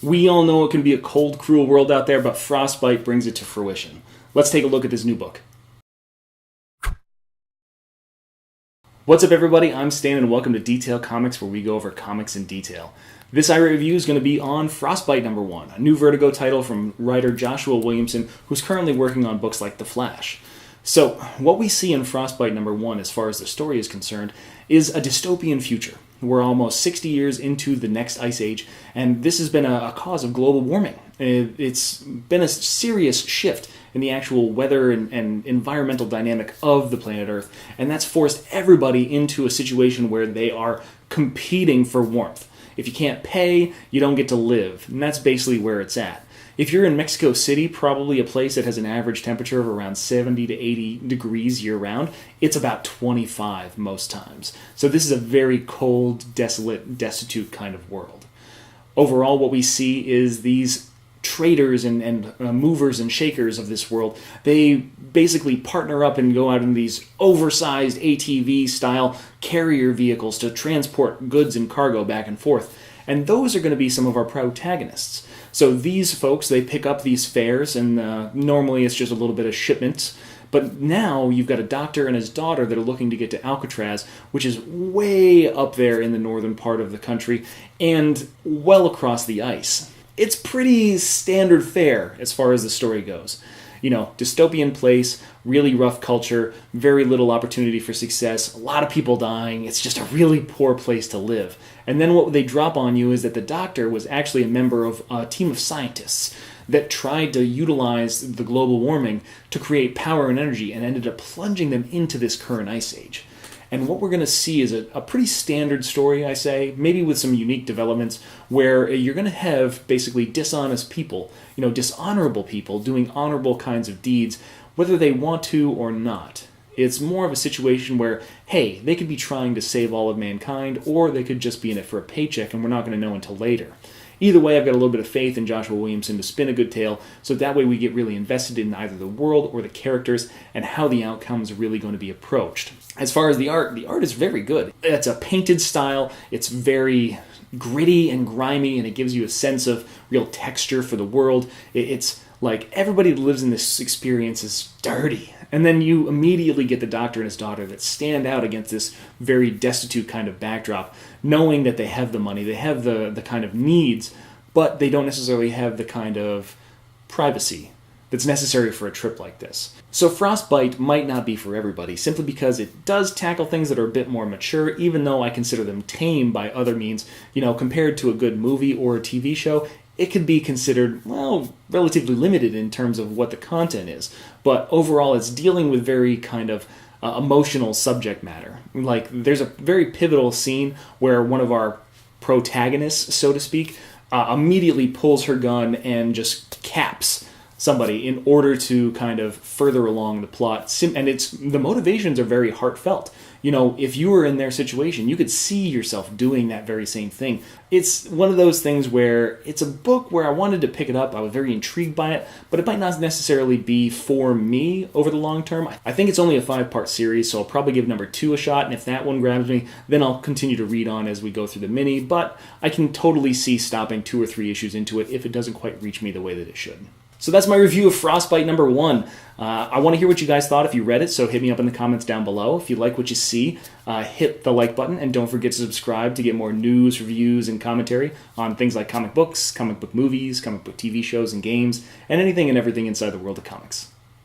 We all know it can be a cold, cruel world out there, but Frostbite brings it to fruition. Let's take a look at this new book. What's up, everybody? I'm Stan, and welcome to Detail Comics, where we go over comics in detail. This iRate review is going to be on Frostbite #1, a new Vertigo title from writer Joshua Williamson, who's currently working on books like The Flash. So, what we see in Frostbite #1, as far as the story is concerned, is a dystopian future. We're almost 60 years into the next ice age, and this has been a cause of global warming. It's been a serious shift in the actual weather and environmental dynamic of the planet Earth, and that's forced everybody into a situation where they are competing for warmth. If you can't pay, you don't get to live, and that's basically where it's at. If you're in Mexico City, probably a place that has an average temperature of around 70 to 80 degrees year-round, it's about 25 most times. So this is a very cold, desolate, destitute kind of world. Overall, what we see is these traders and movers and shakers of this world, they basically partner up and go out in these oversized ATV-style carrier vehicles to transport goods and cargo back and forth. And those are going to be some of our protagonists. So these folks, they pick up these fares, and normally it's just a little bit of shipments. But now you've got a doctor and his daughter that are looking to get to Alcatraz, which is way up there in the northern part of the country and well across the ice. It's pretty standard fare as far as the story goes. You know, dystopian place, really rough culture, very little opportunity for success, a lot of people dying. It's just a really poor place to live. And then what they drop on you is that the doctor was actually a member of a team of scientists that tried to utilize the global warming to create power and energy and ended up plunging them into this current ice age. And what we're going to see is a pretty standard story, I say, maybe with some unique developments, where you're going to have basically dishonest people, dishonorable people doing honorable kinds of deeds, whether they want to or not. It's more of a situation where, hey, they could be trying to save all of mankind, or they could just be in it for a paycheck, and we're not going to know until later. Either way, I've got a little bit of faith in Joshua Williamson to spin a good tale, so that way we get really invested in either the world or the characters and how the outcome is really going to be approached. As far as the art is very good. It's a painted style, it's very gritty and grimy, and it gives you a sense of real texture for the world. It's like everybody that lives in this experience is dirty. And then you immediately get the doctor and his daughter that stand out against this very destitute kind of backdrop, knowing that they have the money, they have the kind of needs, but they don't necessarily have the kind of privacy that's necessary for a trip like this. So Frostbite might not be for everybody, simply because it does tackle things that are a bit more mature, even though I consider them tame by other means. Compared to a good movie or a TV show, it could be considered, relatively limited in terms of what the content is. But overall, it's dealing with very kind of emotional subject matter. Like, there's a very pivotal scene where one of our protagonists, so to speak, immediately pulls her gun and just caps somebody in order to kind of further along the plot. And the motivations are very heartfelt. If you were in their situation, you could see yourself doing that very same thing. It's one of those things where it's a book where I wanted to pick it up. I was very intrigued by it, but it might not necessarily be for me over the long term. I think it's only a 5-part series, so I'll probably give #2 a shot, and if that one grabs me, then I'll continue to read on as we go through the mini, but I can totally see stopping 2 or 3 issues into it if it doesn't quite reach me the way that it should. So that's my review of Frostbite #1. I want to hear what you guys thought if you read it, so hit me up in the comments down below. If you like what you see, hit the like button, and don't forget to subscribe to get more news, reviews, and commentary on things like comic books, comic book movies, comic book TV shows and games, and anything and everything inside the world of comics.